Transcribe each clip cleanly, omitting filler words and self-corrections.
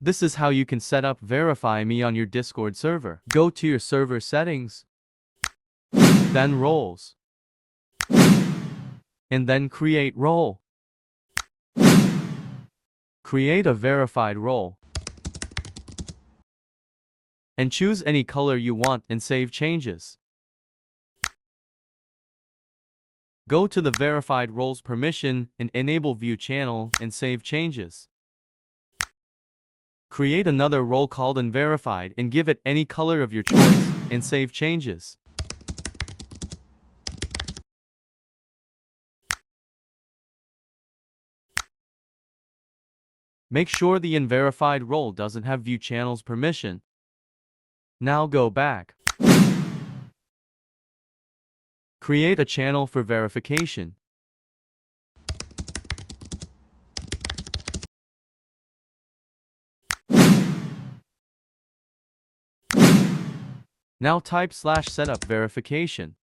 This is how you can set up VerifyMe on your Discord server. Go to your server settings, then roles, and then create role. Create a verified role, and choose any color you want and save changes. Go to the verified roles permission and enable view channel and save changes. Create another role called unverified and give it any color of your choice and save changes. Make sure the unverified role doesn't have view channels permission. Now go back. Create a channel for verification. Now type /setup verification.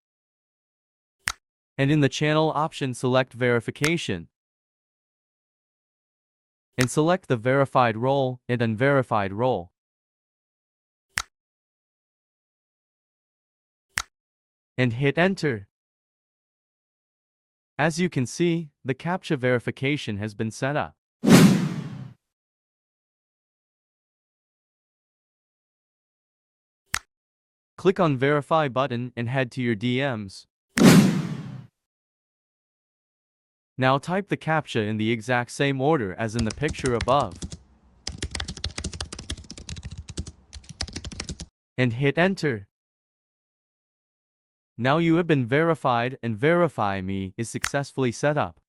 And in the channel option select verification. And select the verified role and unverified role. And hit enter. As you can see, the captcha verification has been set up. Click on Verify button and head to your DMs. Now type the captcha in the exact same order as in the picture above. And hit enter. Now you have been verified and VerifyMe is successfully set up.